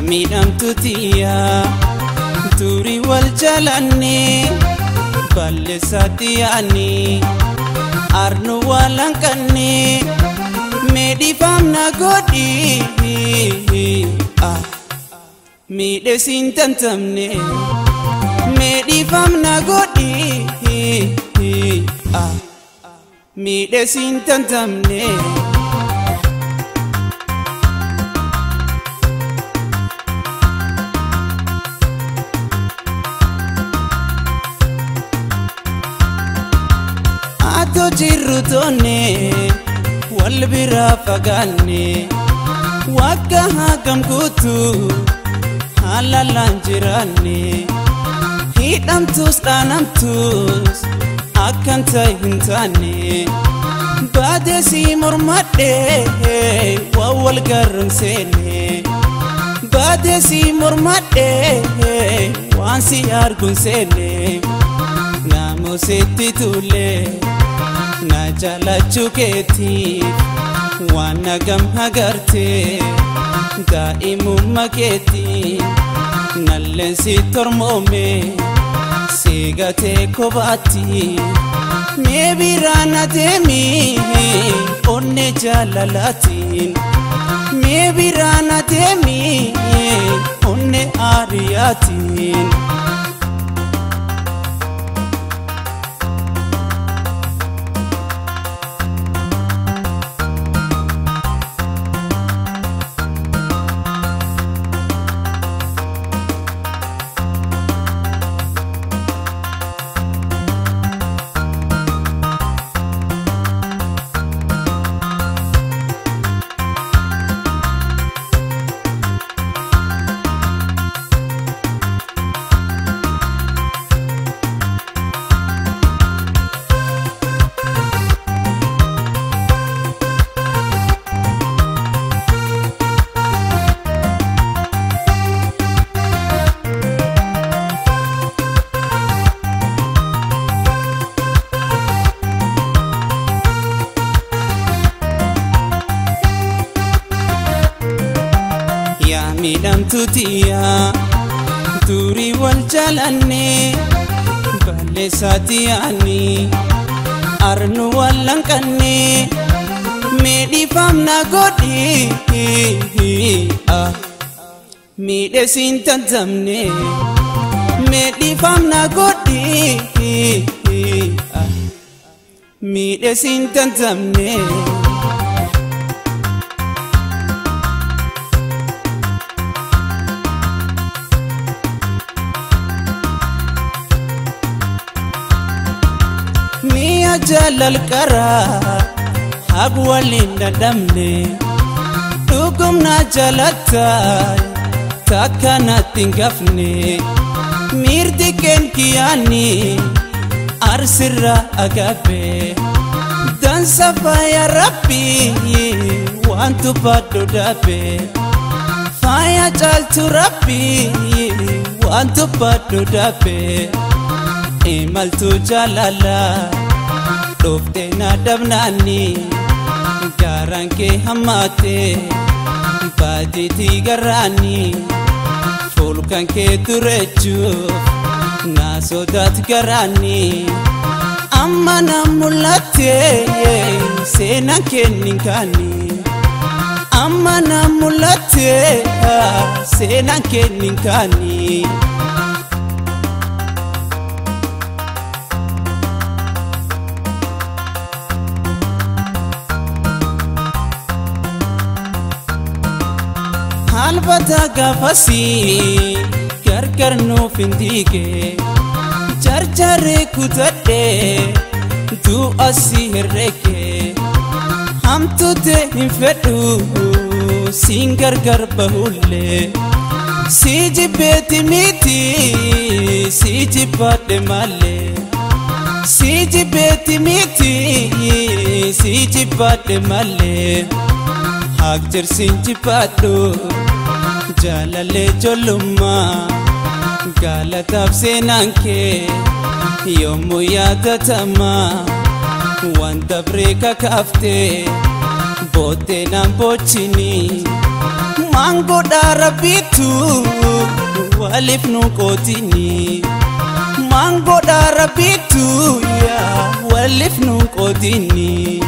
miidhamtu tiyaa turii wal jalannee balleessaatti yaa'anii arnu walanqannee meedhiifamna godhii miidhesiin tantamne meedhiifamna godhii miidhesiin tantamne ato jirru tonne wal bira fagaanne wagga hagam guutu halalaan jiraanne hidhamtus dhaanamtus akkan ta'e hin taane baadeesii mormadhee waa wal garrumseene baadeesii mormadhee waan si arguun seene naamuseetti tuulee na jaalachuu keetiif waan nagam hagartee daa'imummaa keetiin nalleensi tormoome seegatee kophaatti mee biraan adeemii onne jaalalaatiin mee biraan adeemii onne aariyaatiin miidhamtu tiyaa turii wal jalannee balleessaatti yaa'anii arnu walanqannee meedhiifamna godhii miidhesiin tantamne meedhiifamna godhii miidhesiin tantamne miya jalal kara hagwalin dadamne dhugumna jalatay takkanattin gafne mirdi kenkiyaani arsirra agabe dansa faya rabbi wantu baddo dabe faya jaltu rabbi wantu baddo dabe imaltu jalala dhufte na dabnaani garaan kee hammaate baaditi garaani fulkan kee turechuuf na sodaat garaani amma na mul'atte seenaan kennin kaani amma na mul'atte seenaan kennin kaani albata gafasi gargar nuuf hin diige jarjaree kutadhee du'asi herrege hamtuute hin fedhu siin gargar bahullee si jibbeeti miti si jibbadhe malee si jibbeeti miti si jibbadhe malee haq jirsin jibbadhu jaalale jollummaa galataaf seenaan kee yommuu yaadatamaa waan dabree kakaaftee bote nan bochini mango dara bitu walif nu kotini mango dara bitu ya walif nu kotini